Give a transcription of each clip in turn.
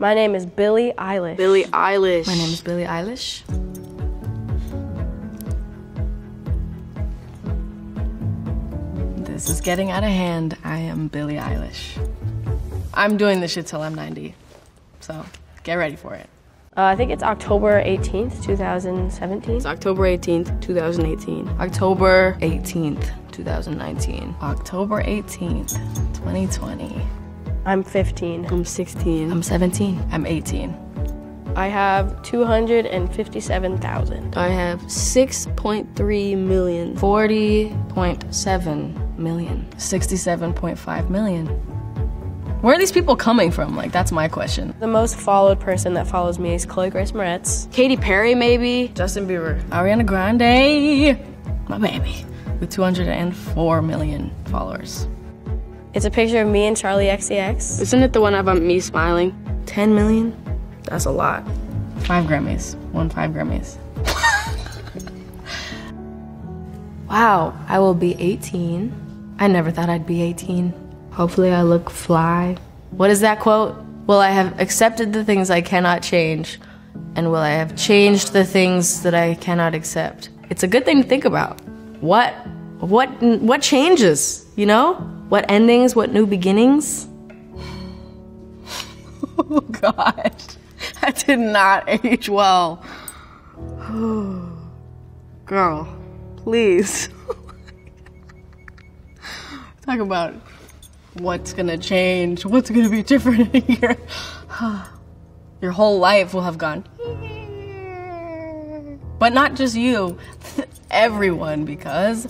My name is Billie Eilish. Billie Eilish. My name is Billie Eilish. This is getting out of hand. I am Billie Eilish. I'm doing this shit till I'm 90, so get ready for it. I think it's October 18th, 2017. It's October 18th, 2018. October 18th, 2019. October 18th, 2020. I'm 15. I'm 16. I'm 17. I'm 18. I have 257,000. I have 6.3 million. 40.7 million. 67.5 million. Where are these people coming from? Like, that's my question. The most followed person that follows me is Chloe Grace Moretz. Katy Perry, maybe? Justin Bieber. Ariana Grande. My baby. With 204 million followers. It's a picture of me and Charlie XCX. Isn't it the one about me smiling? 10 million? That's a lot. 5 Grammys. Won 5 Grammys. Wow, I will be 18. I never thought I'd be 18. Hopefully I look fly. What is that quote? Will I have accepted the things I cannot change? And will I have changed the things that I cannot accept? It's a good thing to think about. What changes, you know? What endings, what new beginnings? Oh God, that did not age well. Girl, please. Talk about what's gonna change, what's gonna be different in your whole life will have gone. But not just you, everyone, because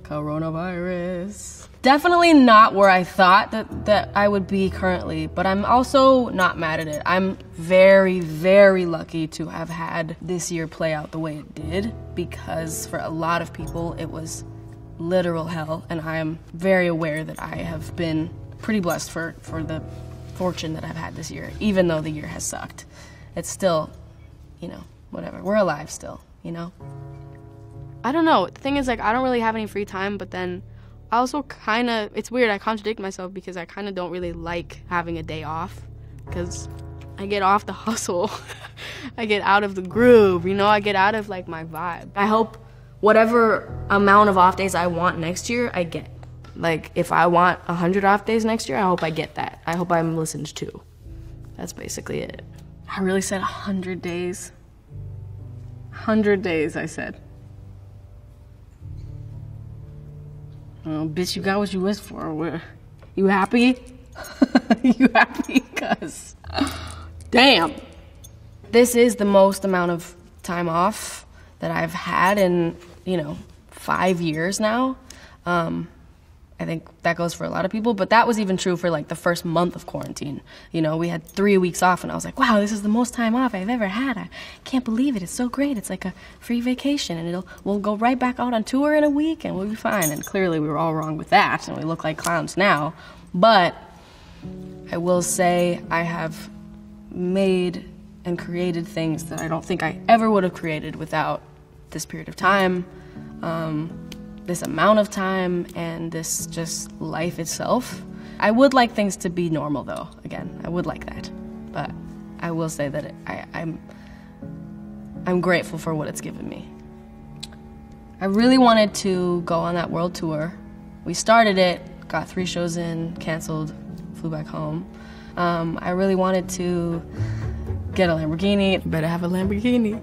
coronavirus. Definitely not where I thought that I would be currently, but I'm also not mad at it. I'm very, very lucky to have had this year play out the way it did, because for a lot of people it was literal hell, and I am very aware that I have been pretty blessed for the fortune that I've had this year, even though the year has sucked. It's still, you know, whatever. We're alive still, you know? I don't know. The thing is, like, I don't really have any free time, but then I also kind of, it's weird, I contradict myself because I kind of don't really like having a day off because I get off the hustle. I get out of the groove, you know? I get out of, like, my vibe. I hope whatever amount of off days I want next year, I get. Like, if I want 100 off days next year, I hope I get that. I hope I'm listened to. That's basically it. I really said 100 days. 100 days, I said. Oh, bitch, you got what you wished for. You happy? You happy? Cause, damn. This is the most amount of time off that I've had in, 5 years now. I think that goes for a lot of people, but that was even true for like the first month of quarantine. We had 3 weeks off and I was like, wow, this is the most time off I've ever had. I can't believe it. It's so great. It's like a free vacation and we'll go right back out on tour in a week and we'll be fine. And clearly we were all wrong with that and we look like clowns now. But I will say I have made and created things that I don't think I ever would have created without this period of time. This amount of time and this just life itself. I would like things to be normal though, again, I would like that. But I will say that I'm grateful for what it's given me. I really wanted to go on that world tour. We started it, got 3 shows in, canceled, flew back home. I really wanted to get a Lamborghini. You better have a Lamborghini.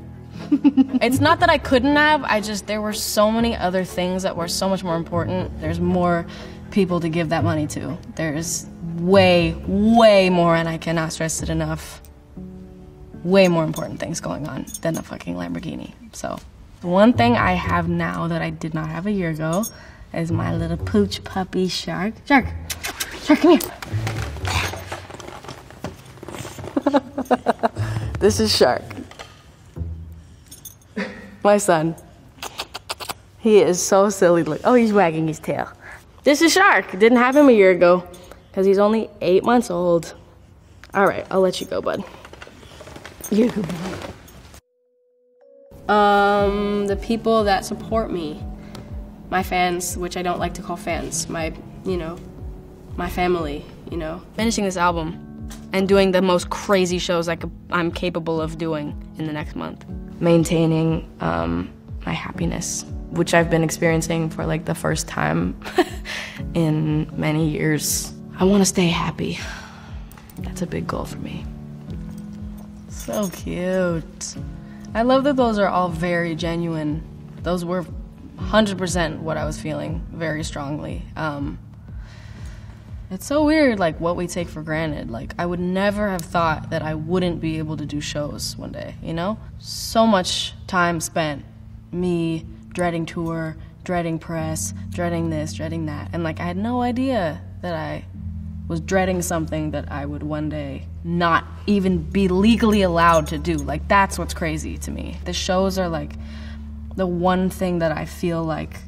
It's not that I couldn't have, there were so many other things that were so much more important. There's more people to give that money to. There's way, way more, and I cannot stress it enough, way more important things going on than a fucking Lamborghini. So, the one thing I have now that I did not have a year ago is my little pooch puppy Shark. Shark, come here. This is Shark. My son. He is so silly. Look, oh, he's wagging his tail. This is Shark. Didn't have him a year ago because he's only 8 months old. All right, I'll let you go, bud. You. The people that support me, my fans, which I don't like to call fans, my family, Finishing this album and doing the most crazy shows I'm capable of doing in the next month. Maintaining my happiness, which I've been experiencing for like the first time in many years. I want to stay happy. That's a big goal for me. So cute. I love that those are all very genuine. Those were 100% what I was feeling very strongly. It's so weird, like, what we take for granted. Like, I would never have thought that I wouldn't be able to do shows one day, you know? So much time spent, me dreading tour, dreading press, dreading this, dreading that. And, like, I had no idea that I was dreading something that I would one day not even be legally allowed to do. Like, that's what's crazy to me. The shows are, like, the one thing that I feel like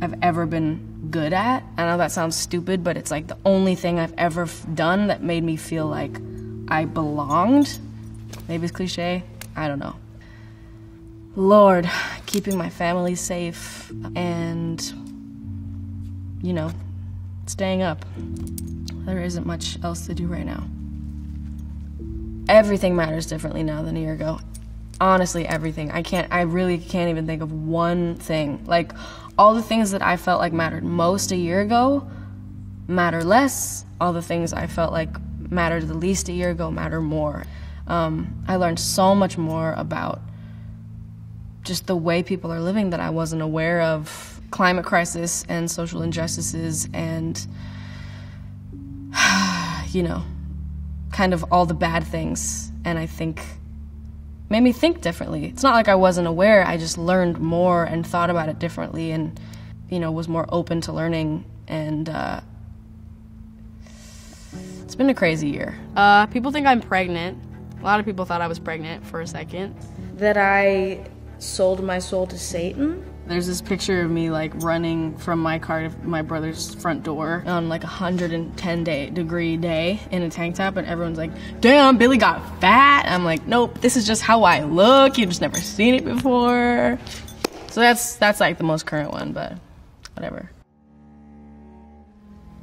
I've ever been good at. I know that sounds stupid, but it's like the only thing I've ever done that made me feel like I belonged. Maybe it's cliche, I don't know. Lord, keeping my family safe and, you know, staying up. There isn't much else to do right now. Everything matters differently now than a year ago. Honestly, everything. I really can't even think of one thing. Like, all the things that I felt like mattered most a year ago matter less. All the things I felt like mattered the least a year ago matter more. I learned so much more about just the way people are living that I wasn't aware of. Climate crisis and social injustices and, you know, kind of all the bad things. And I think made me think differently. It's not like I wasn't aware, I just learned more and thought about it differently and, you know, was more open to learning. And it's been a crazy year. People think I'm pregnant. A lot of people thought I was pregnant for a second. That I sold my soul to Satan. There's this picture of me like running from my car to my brother's front door on like 110-degree day in a tank top, and everyone's like, damn, Billie got fat. I'm like, nope, this is just how I look. You've just never seen it before. So that's like the most current one, but whatever.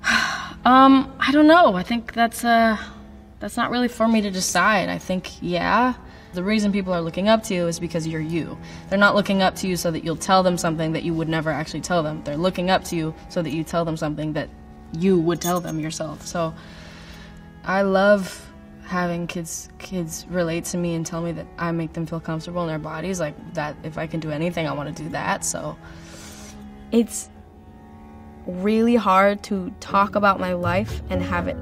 I don't know. I think that's not really for me to decide. I think, yeah. The reason people are looking up to you is because you're you. They're not looking up to you so that you'll tell them something that you would never actually tell them. They're looking up to you so that you tell them something that you would tell them yourself. So I love having kids relate to me and tell me that I make them feel comfortable in their bodies. Like that, if I can do anything, I want to do that. So It's really hard to talk about my life and have it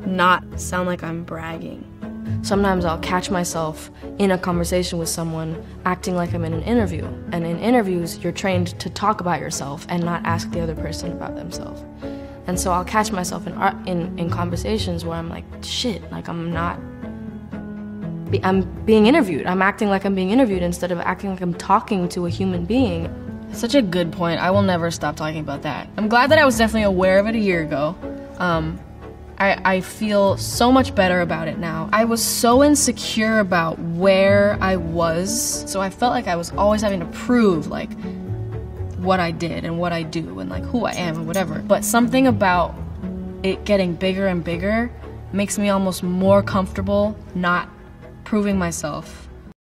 not sound like I'm bragging. Sometimes I'll catch myself in a conversation with someone acting like I'm in an interview. And in interviews, you're trained to talk about yourself and not ask the other person about themselves. And so I'll catch myself in conversations where I'm like, shit, like I'm being interviewed. I'm acting like I'm being interviewed instead of acting like I'm talking to a human being. Such a good point. I will never stop talking about that. I'm glad that I was definitely aware of it a year ago. I feel so much better about it now. I was so insecure about where I was, so I felt like I was always having to prove like what I did and what I do and like who I am and whatever. But something about it getting bigger and bigger makes me almost more comfortable not proving myself